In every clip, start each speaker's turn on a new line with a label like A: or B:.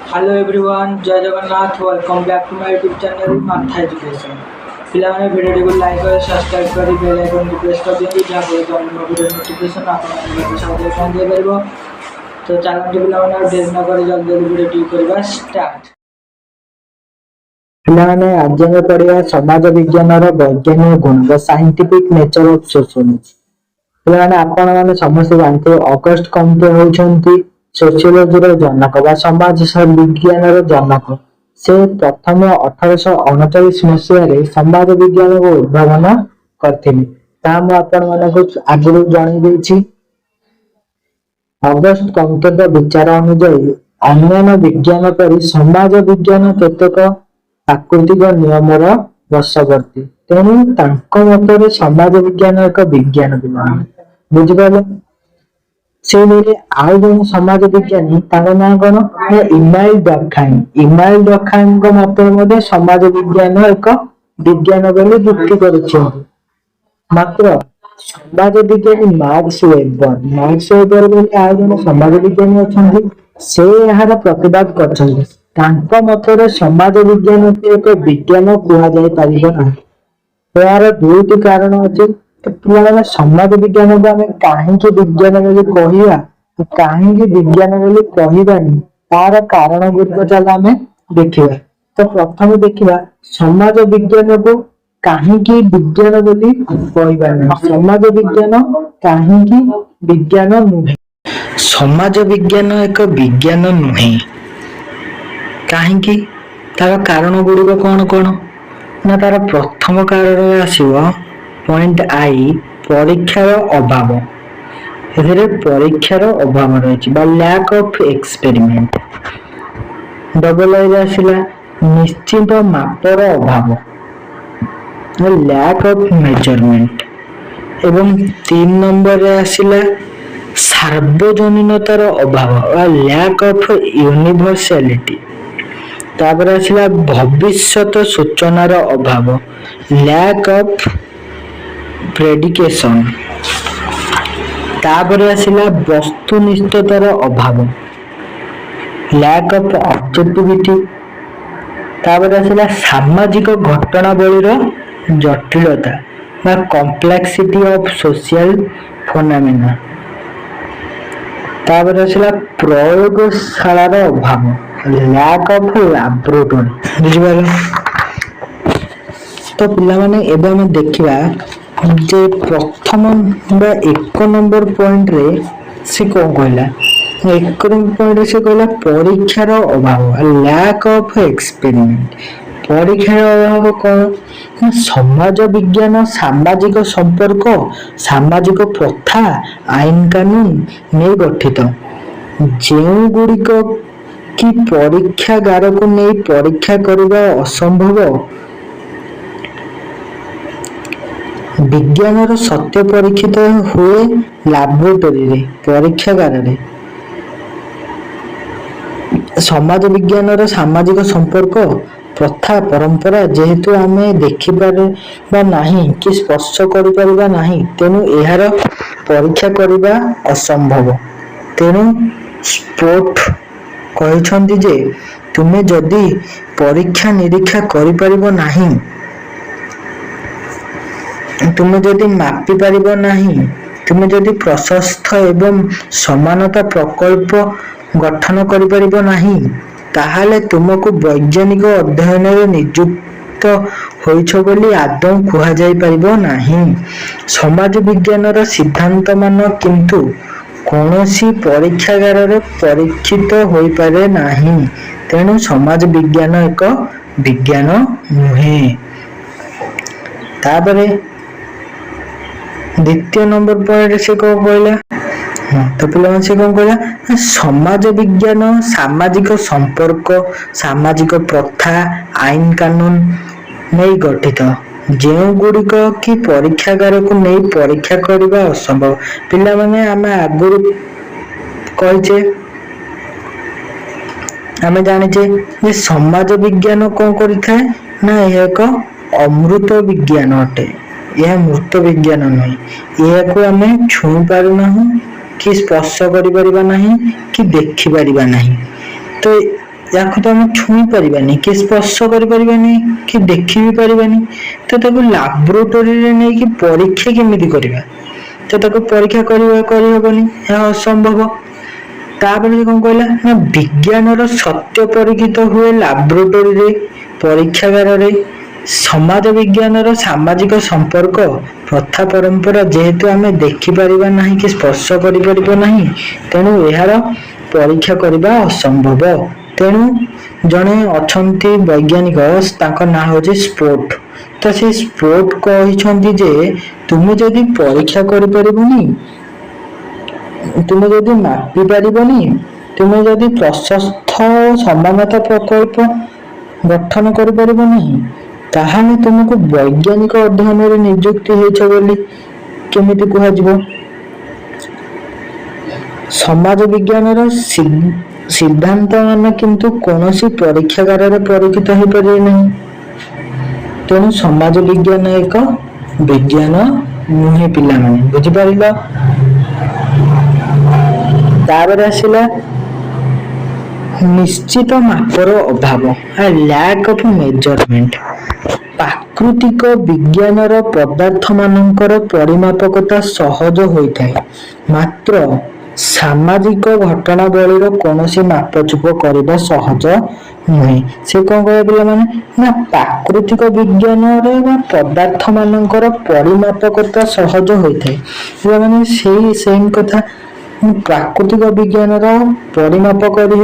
A: Hello everyone, जय Jagannath. Welcome back to my YouTube channel Matha education. पिलाने video को like और सब्सक्राइब कर बेल आइकन को प्रेस कर दियंतु जहाँ पर अन्य वीडियो नोटिफिकेशन आपको सबसे पहुंचे पारिबो। तो चलते पिलाने देर न कर जल्दी वीडियो करबा स्टार्ट।
B: पिलाने आज आम पढ़िया समाज विज्ञान वैज्ञानिक गुण the scientific nature of sociology. पिलाने आपण माने समस्त जानते ऑगस्ट कॉम्टे होउछंती सोशियोलॉजी रो जनक बा समाज विज्ञान रो जनक। से प्रथम 1839 मसीह रे समाज विज्ञान को उद्भावन करथिले। ता म आपण माने को आगु जानि देछि। ऑगस्ट कॉम्टे रो विचार अनुसार अन्य विज्ञान परि समाज विज्ञान केतेक प्राकृतिक नियमर वशवर्ती। तेणु मत समाज विज्ञान एक विज्ञान बुझिपारे। से आउ जन समाज विज्ञानी ना कौन इमाइल डर्खाइम। इमाइल डर्खाइम मत समाज विज्ञान एक विज्ञान बोली युक्ति कर। मात्र समाज विज्ञानी मार्क्स वेबर बोली आउ जन समाज विज्ञानी अच्छा से यार प्रतिवाद कर मत समाज विज्ञान एक विज्ञान कह। यार दुईटी कारण अच्छे। पिला समाज विज्ञान को आम कहीं विज्ञान बोली कहवा कहीं विज्ञान बोली कहबानी तार कारण गुड़िक चल आम देखा। तो प्रथम देखा समाज विज्ञान को कहीं विज्ञान बोली कहबानी। समाज विज्ञान कहीं विज्ञान नुहे। समाज विज्ञान एक विज्ञान नुहे कहीं तार कारण गुड़िक कौन कौन ना तार प्रथम कारण आसो पॉइंट आई परीक्षार अभाव। परीक्षार अभाव रही लैक ऑफ एक्सपेरिमेंट। डबल आई आसला निश्चित मापर अभाव लैक ऑफ मेजरमेंट। एवं 3 नंबर आसला सार्वजनीनतार अभाव लैक ऑफ यूनिवर्सैलिटी। तापर आसला भविष्यत सूचनार अभाव लैक ऑफ प्रेडिकेशन। तापर आसला वस्तुनिष्ठतार अभाव लैक ऑफ ऑब्जेक्टिविटी। तापर आसला सामाजिक घटनावलीर जटिलता बा कॉम्प्लेक्सिटी ऑफ सोशल फेनोमेना। तापर आसला प्रयोगशालार अभाव लैक ऑफ लैबोरेटरी। बुझिपारे। तो पिला माने एबे हम देखिबा जे प्रथम बा 1 नंबर पॉइंट रे से कौन कहला 1 नंबर पॉइंट से कहला परीक्षार अभाव लैक ऑफ एक्सपेरिमेंट। परीक्षार अभाव कौन समाज विज्ञान सामाजिक संपर्क सामाजिक प्रथा आईन कानून ने गठित जो गुड़िक कि परीक्षागार को नहीं परीक्षा करने असंभव। विज्ञान सत्य परीक्षित हुए लैबोरेटरी रे परीक्षागार रे। समाज विज्ञान सामाजिक संपर्क प्रथा परंपरा जेहेतु आम देखिपार नहीं कि स्पर्श कर नहीं तेणु यार परीक्षा करने असंभव। तेणु स्पोर्ट कहते जे तुम्हें जदि परीक्षा निरीक्षा कर नहीं तुम्हें जदि मापी पार नहीं तुम्हें जदि प्रशस्त एवं समानता प्रकल्प गठन कर नहीं ताहले तुमको वैज्ञानिक अध्ययन नियुक्त होइछ बोली आदौ कह जाई परिबो नहीं। समाज विज्ञान सिद्धांत मान किंतु कौनसी परीक्षागार रे परीक्षित हो पारे नहीं। तेणु समाज विज्ञान एक विज्ञान नुहे। तापरे द्वितीय नंबर पॉइंट से कौन कहला तो पिला से कौन कहला समाज विज्ञान सामाजिक संपर्क सामाजिक प्रथा आईन कानून नहीं गठित जो गुड़िक कि परीक्षागार को नहीं परीक्षा करने असंभव। पिला माने आमे आगुरु कहिचे आमे जानिचे जे समाज विज्ञान कौन करिथाय ना यह एक अमृत विज्ञान अटे। यह मृत विज्ञान नुहे। यह को आमे छुई पारु नहीं कि स्पर्श करि परिबा नहीं कि देखि परिबा नहीं। तो याको तो आम छुई पारानी कि स्पर्श कर कि देखी भी पारानी तो ताको लाबोरेटोरी नहीं कि परीक्षा केमिति करवा तो ताको परीक्षा करहबनी असंभव। तापर कौन कहला ना विज्ञान सत्य परीक्षित हुए लाबोरेटोरी रे परीक्षागार रे। समाज विज्ञान सामाजिक संपर्क प्रथा परंपरा जेहेतु आम देखिपर ना कि स्पर्श कर तेणु यार परीक्षा करने असंभव। तेणु जड़े अच्छा वैज्ञानिक ना हूँ स्पोर्ट तो से स्पोर्ट कहते जे तुम जदि परीक्षा कर तुम जदि मापी पारबनी तुम जदि प्रशस्त समानता प्रकल्प गठन कर ताहले तुमको वैज्ञानिक अध्ययन रे नियुक्ति होइछ बोली केमिति कुहा जिवो। समाज विज्ञान सिद्धांत मान किंतु कौनसी परीक्षागार रे परीक्षित हो पारे नहीं। तेणु समाज विज्ञान एक विज्ञान नुहे पिला माने बुझी पारिलो। तापर आसिला निश्चित मापर अभाव लैक ऑफ मेजरमेंट। प्राकृतिक विज्ञान पदार्थ मानकर परिमापकता सहज होता है मात्र सामाजिक घटनावलीर कौन मापचुप करने सहज नुहे। से कौन कह पे ना प्राकृतिक विज्ञान पदार्थ मानकर परिमापकता सहज होता है मैंने सेम कथा प्राकृतिक विज्ञान परिमाप कर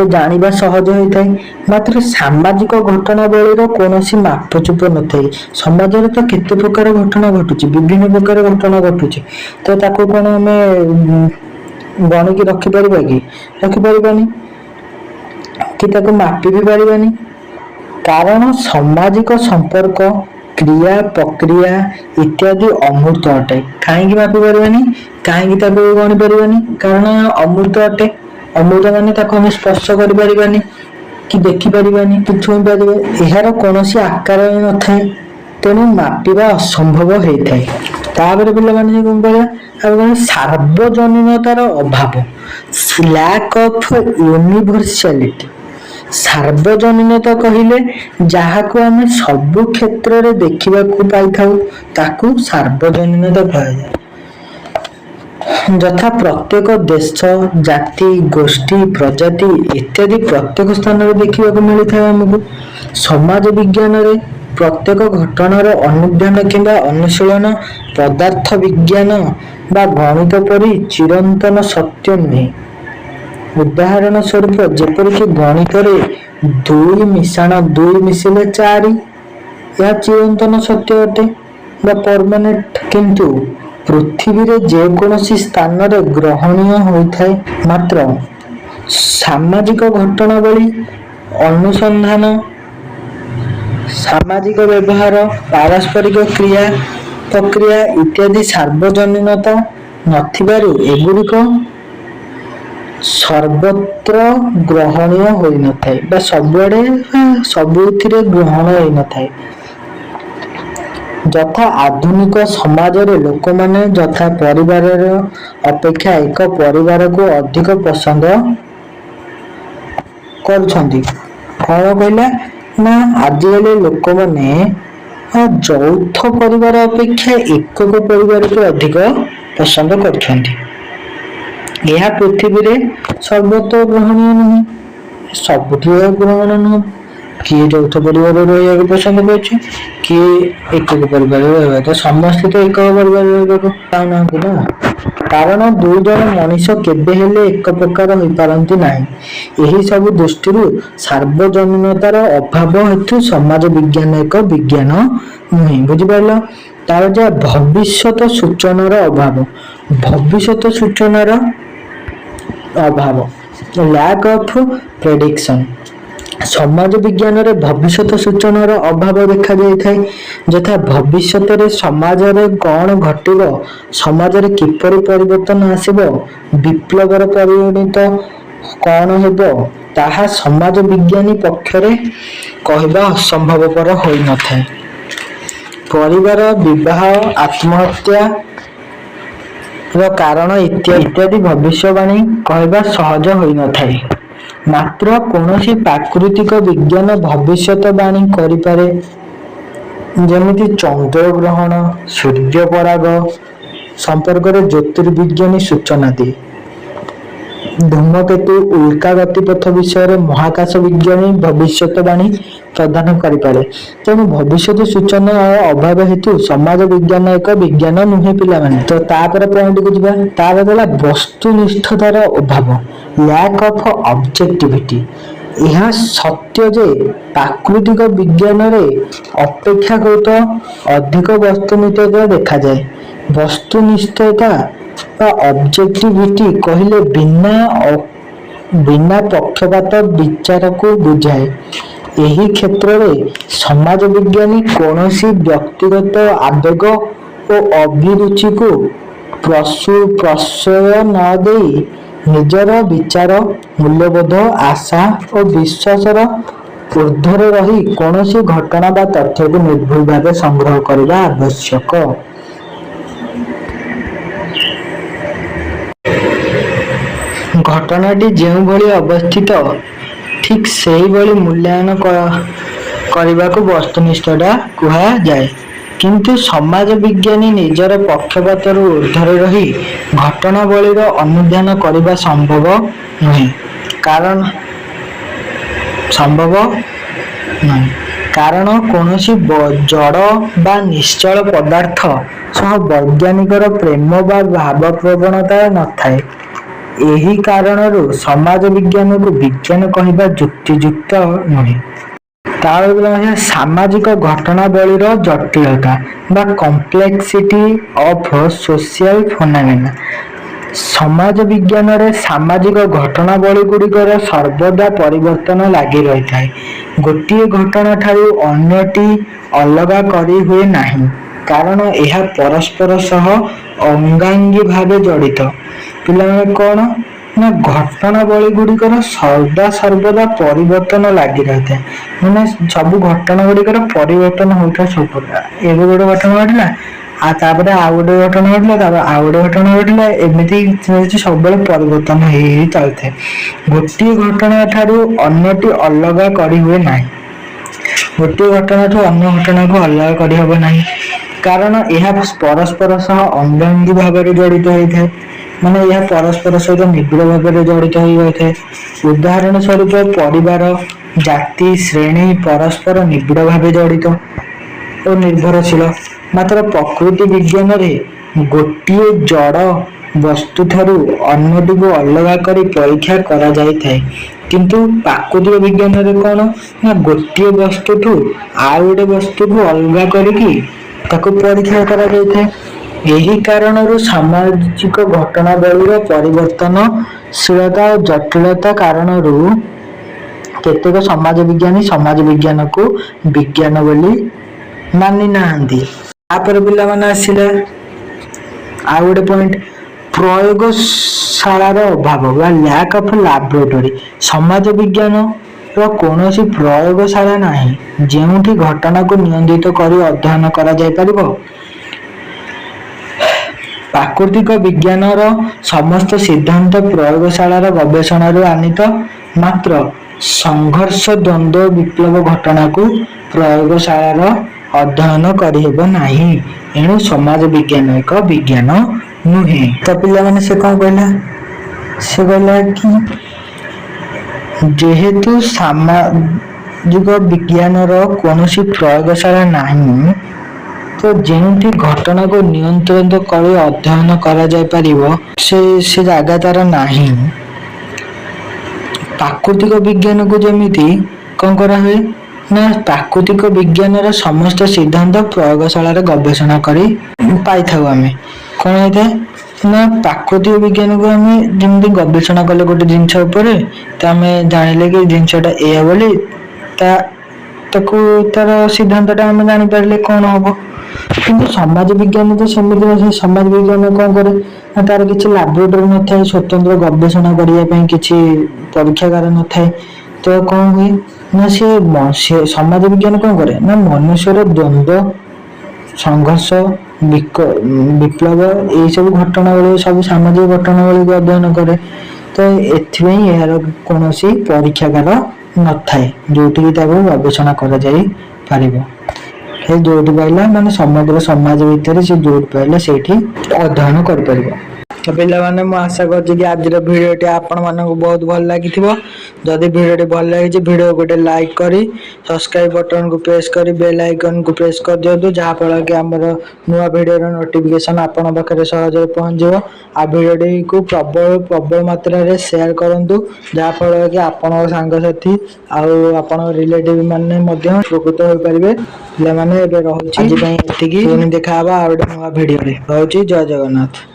B: जाना सहज होता है मात्र सामाजिक घटनावलीर कौन मापचुप न थाए। समाज तो केते प्रकार घटना घटुची विभिन्न प्रकार घटना घटुची तो ताको कौन आम गणिक रखिपर कि रखिपारानी कि ताको मापी भी पारानी कारण सामाजिक संपर्क क्रिया प्रक्रिया इत्यादि अमूर्त अटे। कहीं मापी पारानी कहीं गणी पारानी कारण अमूर्त अटे। अमूर्त माने ताको हम स्पर्श कर पारानी कि देखी पारानी कि छुई पारे यार कौन आकार न थाए तेणु मापिबा असंभव होता है। तापर पे कौन कह सार्वजनीनतार अभाव लैक ऑफ यूनिवर्सालिटी। सार्वजनीनता कहले जहाको आम सबु क्षेत्र में देखा पाई ताकू सार्वजनीनता कह यथा प्रत्येक देश जाति गोष्ठी प्रजाति इत्यादि प्रत्येक स्थान में देखा मिली था आमको। समाज विज्ञान रे प्रत्येक घटनार अनुध्यान किंबा अनुशीलन पदार्थ विज्ञान बा गणित परी चिरंतन सत्य नुहे। उदाहरण स्वरूप जेपरिक गणित रे 2 मिशाण 2 मिशिले 4 यह चिरंतन सत्य अटे बा परमानेंट। किंतु पृथ्वी रे जेकोसी स्थान रे ग्रहणीय होता है मात्र सामाजिक घटनावली अनुसंधान सामाजिक व्यवहार पारस्परिक क्रिया प्रक्रिया इत्यादि सार्वजनीनता नथिबारु एगुड़िक सर्वत्र ग्रहणीय होई न थाए बा सबुआडे सबुथिरे ग्रहण होई न थाए। यथा आधुनिक समाज रे लोक माने यथा परिवार अपेक्षा एक परिवार को अधिक पसंद करुछंती। कौन कहला ना आजिकल लोक माने यौथ परिवार अपेक्षा एकक परिवार को अधिक पसंद करुछंती। यह पृथ्वी रे सर्वत्र ग्रहणीय नुहे सबुठ ग्रहण नुह। किए यौथ परिवार रही पसंद कर किए एकक परिवार रहा समस्ते तो एक परिवार ना कारण 2 जन मनीष केबे हेले एक प्रकार हो पारंती नाही। यही सब दृष्टि सार्वजनीनतार अभाव हेतु समाज विज्ञान एक विज्ञान नुहे बुझिपार। तार जा भविष्यत सूचनार अभाव भविष्यत सूचनार अभाव लैक ऑफ प्रेडिक्शन। समाज विज्ञान रे भविष्यत सूचनार अभाव देखा जाए यथा भविष्यत रे समाज रे कौन घटिबो समाज रे किपरि परिवर्तन आसिबो विप्लवर परिणत कौन हेबो ताहा समाज विज्ञानी पक्षरे कहबा असंभवपर होई न थाए। परिवार विवाह आत्महत्या रो कारण इत्यादि भविष्यवाणी कहबा सहज होई न थाए। ମାତ୍ର କୌଣସି ପ୍ରାକୃତିକ ବିଜ୍ଞାନ ଭବିଷ୍ୟତବାଣୀ କରିପାରେ, ଯେମିତି ଚନ୍ଦ୍ରଗ୍ରହଣ, ସୂର୍ଯ୍ୟପରାଗ ସମ୍ପର୍କରେ ଜ୍ୟୋତିର୍ବିଜ୍ଞାନୀ ସୂଚନା ଦିଏ। ଧୂମକେତୁ, ଉଲ୍କା ଗତିପଥ ବିଷୟରେ ମହାକାଶ ବିଜ୍ଞାନୀ ଭବିଷ୍ୟତବାଣୀ ପ୍ରଦାନ କରିପାରେ। ତେଣୁ ଭବିଷ୍ୟତ ସୂଚନା ଅଭାବ ହେତୁ ସମାଜ ବିଜ୍ଞାନ ଏକ ବିଜ୍ଞାନ ନୁହେଁ ପିଲାମାନେ। ତ ତାପରେ ପଏଣ୍ଟକୁ ଯିବା। ତାପରେ ହେଲା ବସ୍ତୁନିଷ୍ଠତାର ଅଭାବ, ଲ୍ୟାକ୍ ଅଫ୍ ଅବଜେକ୍ଟିଭିଟି। ଏହା ସତ୍ୟ ଯେ ପ୍ରାକୃତିକ ବିଜ୍ଞାନରେ ଅପେକ୍ଷାକୃତ ଅଧିକ ବସ୍ତୁନିଷ୍ଠତା ଦେଖାଯାଏ। ବସ୍ତୁନିଷ୍ଠତା ବା ଅବଜେକ୍ଟିଭିଟି କହିଲେ ବିନା ପକ୍ଷପାତ ବିଚାରକୁ ବୁଝାଏ। ଏହି କ୍ଷେତ୍ରରେ ସମାଜ ବିଜ୍ଞାନୀ କୌଣସି ବ୍ୟକ୍ତିଗତ ଆବେଗ ଓ ଅଭିରୁଚିକୁ ପ୍ରଶ୍ରୟ ନ ଦେଇ ନିଜର ବିଚାର, ମୂଲ୍ୟବୋଧ, ଆଶା ଓ ବିଶ୍ୱାସର ଊର୍ଦ୍ଧ୍ୱରେ ରହି କୌଣସି ଘଟଣା ବା ତଥ୍ୟକୁ ନିର୍ଭୁଲ ଭାବେ ସଂଗ୍ରହ କରିବା ଆବଶ୍ୟକ। ଘଟଣାଟି ଯେଉଁଭଳି ଅବସ୍ଥିତ ଠିକ୍ ସେହିଭଳି ମୂଲ୍ୟାୟନ କରିବାକୁ ବସ୍ତୁନିଷ୍ଠତା କୁହାଯାଏ। କିନ୍ତୁ ସମାଜ ବିଜ୍ଞାନୀ ନିଜର ପକ୍ଷପାତରୁ ଊର୍ଦ୍ଧ୍ୱରେ ରହି ଘଟଣାବଳୀର ଅନୁଧ୍ୟାନ କରିବା ସମ୍ଭବ ନୁହେଁ। କାରଣ କୌଣସି ଜଡ଼ ବା ନିଶ୍ଚଳ ପଦାର୍ଥ ସହ ବୈଜ୍ଞାନିକର ପ୍ରେମ ବା ଭାବପ୍ରବଣତା ନଥାଏ। ଏହି କାରଣରୁ ସମାଜ ବିଜ୍ଞାନକୁ ବିଜ୍ଞାନ କହିବା ଯୁକ୍ତିଯୁକ୍ତ ନୁହେଁ। ତାପରେ ସାମାଜିକ ଘଟଣାବଳୀର ଜଟିଳତା ବା କମ୍ପ୍ଲେକ୍ସିଟି ଅଫ୍ ସୋସିଆଲ ଫେନୋମେନା। ସମାଜ ବିଜ୍ଞାନରେ ସାମାଜିକ ଘଟଣାବଳୀଗୁଡ଼ିକର ସର୍ବଦା ପରିବର୍ତ୍ତନ ଲାଗି ରହିଥାଏ। ଗୋଟିଏ ଘଟଣା ଠାରୁ ଅନ୍ୟଟି ଅଲଗା କରି ହୁଏ ନାହିଁ, କାରଣ ଏହା ପରସ୍ପର ସହ ଅଙ୍ଗାଙ୍ଗୀ ଭାବେ ଜଡ଼ିତ। ପିଲାମାନେ କ'ଣ ନା ଘଟଣାବଳୀ ଗୁଡ଼ିକର ସର୍ବଦା ପରିବର୍ତ୍ତନ ଲାଗି ରହିଥାଏ। ମାନେ ସବୁ ଘଟଣା ଗୁଡ଼ିକର ପରିବର୍ତ୍ତନ ହେଉଥାଏ ସବୁବେଳେ। ଏବେ ଗୋଟେ ଘଟଣା ଘଟିଲା, ଆଉ ତାପରେ ଆଉ ଗୋଟେ ଘଟଣା ଘଟିଲା, ତାପରେ ଆଉ ଗୋଟେ ଘଟଣା ଘଟିଲା, ଏମିତି ସବୁବେଳେ ପରିବର୍ତ୍ତନ ହେଇ ଚାଲିଥାଏ। ଗୋଟିଏ ଘଟଣା ଠାରୁ ଅନ୍ୟଟି ଅଲଗା କରି ହୁଏ ନାହିଁ। ଗୋଟିଏ ଘଟଣାଠୁ ଅନ୍ୟ ଘଟଣାକୁ ଅଲଗା କରିହେବ ନାହିଁ, କାରଣ ଏହା ପରସ୍ପର ସହ ଅଙ୍ଗାଙ୍ଗୀ ଭାବରେ ଜଡ଼ିତ ହୋଇଥାଏ। ମାନେ ଏହା ପରସ୍ପର ସହିତ ନିବିଡ଼ ଭାବରେ ଜଡ଼ିତ ହୋଇ ରହିଥାଏ। ଉଦାହରଣ ସ୍ୱରୂପ ପରିବାର, ଜାତି, ଶ୍ରେଣୀ ପରସ୍ପର ନିବିଡ଼ ଭାବେ ଜଡ଼ିତ ଓ ନିର୍ଭରଶୀଳ। ମାତ୍ର ପ୍ରକୃତି ବିଜ୍ଞାନରେ ଗୋଟିଏ ଜଡ଼ ବସ୍ତୁଠାରୁ ଅନ୍ୟଟିକୁ ଅଲଗା କରି ପରୀକ୍ଷା କରାଯାଇଥାଏ। କିନ୍ତୁ ପ୍ରାକୃତିକ ବିଜ୍ଞାନରେ କ'ଣ ନା ଗୋଟିଏ ବସ୍ତୁଠୁ ଆଉ ଗୋଟେ ବସ୍ତୁକୁ ଅଲଗା କରିକି ତାକୁ ପରୀକ୍ଷା କରାଯାଇଥାଏ। ଏହି କାରଣରୁ ସାମାଜିକ ଘଟଣାବଳୀର ପରିବର୍ତ୍ତନଶୀଳତା ଓ ଜଟିଳତା କାରଣରୁ କେତେକ ସମାଜ ବିଜ୍ଞାନୀ ସମାଜ ବିଜ୍ଞାନକୁ ବିଜ୍ଞାନ ବୋଲି ମାନି ନାହାନ୍ତି। ତାପରେ ପିଲାମାନେ ଆସିଲେ ଆଉ ଗୋଟେ ପଏଣ୍ଟ, ପ୍ରୟୋଗଶାଳାର ଅଭାବ ବା ଲ୍ୟାକ୍ ଅଫ୍ ଲାବୋରେଟୋରୀ। ସମାଜ ବିଜ୍ଞାନର କୌଣସି ପ୍ରୟୋଗଶାଳା ନାହିଁ ଯେଉଁଠି ଘଟଣାକୁ ନିୟନ୍ତ୍ରିତ କରି ଅଧ୍ୟୟନ କରାଯାଇପାରିବ। ପ୍ରାକୃତିକ ବିଜ୍ଞାନର ସମସ୍ତ ସିଦ୍ଧାନ୍ତ ପ୍ରୟୋଗଶାଳାର ଗବେଷଣାରୁ ଆନିତ। ମାତ୍ର ସଂଘର୍ଷ, ଦ୍ୱନ୍ଦ୍ୱ, ବିପ୍ଳବ ଘଟଣାକୁ ପ୍ରୟୋଗଶାଳାର ଅଧ୍ୟୟନ କରିହେବ ନାହିଁ। ଏଣୁ ସମାଜ ବିଜ୍ଞାନ ଏକ ବିଜ୍ଞାନ ନୁହେଁ। ତ ପିଲାମାନେ ସେ କ'ଣ କହିଲା? ସେ କହିଲା କି ଯେହେତୁ ସାମାଜିକ ବିଜ୍ଞାନର କୌଣସି ପ୍ରୟୋଗଶାଳା ନାହିଁ, ତ ଯେଉଁଠି ଘଟଣାକୁ ନିୟନ୍ତ୍ରିତ କରି ଅଧ୍ୟୟନ କରାଯାଇପାରିବ ସେ ଜାଗା ତାର ନାହିଁ। ପ୍ରାକୃତିକ ବିଜ୍ଞାନକୁ ଯେମିତି କ'ଣ କରାହୁଏ ନା ପ୍ରାକୃତିକ ବିଜ୍ଞାନର ସମସ୍ତ ସିଦ୍ଧାନ୍ତ ପ୍ରୟୋଗଶାଳାରେ ଗବେଷଣା କରି ପାଇଥାଉ। ଆମେ କ'ଣ ହେଇଥାଏ ନା ପ୍ରାକୃତିକ ବିଜ୍ଞାନକୁ ଆମେ ଯେମିତି ଗବେଷଣା କଲେ ଗୋଟେ ଜିନିଷ ଉପରେ, ତ ଆମେ ଜାଣିଲେ କି ଜିନିଷଟା ଏଇଆ ବୋଲି ତାକୁ ତାର ସିଦ୍ଧାନ୍ତଟା ଆମେ ଜାଣିପାରିଲେ କ'ଣ ହବ। କିନ୍ତୁ ସମାଜ ବିଜ୍ଞାନ ତ ସେମିତି ନଥାଏ। ସମାଜ ବିଜ୍ଞାନ କ'ଣ କରେ ନା ତାର କିଛି ଲାବୋରେଟୋରୀ ନଥାଏ, ସ୍ୱତନ୍ତ୍ର ଗବେଷଣା କରିବା ପାଇଁ କିଛି ପରୀକ୍ଷାଗାର ନଥାଏ। ତ କ'ଣ ହୁଏ ନା ସେ ସମାଜ ବିଜ୍ଞାନ କ'ଣ କରେ ନା ମନୁଷ୍ୟର ଦ୍ୱନ୍ଦ୍ୱ, ସଂଘର୍ଷ, ବିପ୍ଳବ ଏଇସବୁ ଘଟଣାବଳୀ, ସବୁ ସାମାଜିକ ଘଟଣାବଳୀକୁ ଅଧ୍ୟୟନ କରେ। ତ ଏଥିପାଇଁ ଏହାର କୌଣସି ପରୀକ୍ଷାଗାର ନଥାଏ ଯୋଉଠିକି ତାକୁ ଗବେଷଣା କରାଯାଇ ପାରିବ। ସେ ଯୋଉଠି ପାଇଲା ମାନେ ସମଗ୍ର ସମାଜ ଭିତରେ ସେ ଯୋଉଠି ପାଇଲା ସେଇଠି ଅଧ୍ୟୟନ କରିପାରିବ। ତ ପିଲାମାନେ ମୁଁ ଆଶା କରୁଛି କି ଆଜିର ଭିଡ଼ିଓଟି ଆପଣମାନଙ୍କୁ ବହୁତ ଭଲ ଲାଗିଥିବ। ଯଦି ଭିଡ଼ିଓଟି ଭଲ ଲାଗିଛି ଭିଡ଼ିଓ ଗୋଟେ ଲାଇକ୍ କରି ସବସ୍କ୍ରାଇବ୍ ବଟନକୁ ପ୍ରେସ୍ କରି ବେଲ୍ ଆଇକନକୁ ପ୍ରେସ୍ କରିଦିଅନ୍ତୁ, ଯାହାଫଳରେ କି ଆମର ନୂଆ ଭିଡ଼ିଓର ନୋଟିଫିକେସନ୍ ଆପଣଙ୍କ ପାଖରେ ସହଜରେ ପହଞ୍ଚିବ। ଆଉ ଭିଡ଼ିଓଟିକୁ ପ୍ରବଳ ମାତ୍ରାରେ ସେୟାର କରନ୍ତୁ, ଯାହାଫଳରେ କି ଆପଣଙ୍କ ସାଙ୍ଗସାଥି ଆଉ ଆପଣଙ୍କ ରିଲେଟିଭ୍ ମାନେ ମଧ୍ୟ ଉପକୃତ ହୋଇପାରିବେ। ପିଲାମାନେ ଏବେ ରହୁଛି ଆଜି ପାଇଁ ଏତିକି, ପୁଣି ଦେଖାହେବା ଆଉ ଗୋଟେ ନୂଆ ଭିଡ଼ିଓରେ। ରହୁଛି, ଜୟ ଜଗନ୍ନାଥ।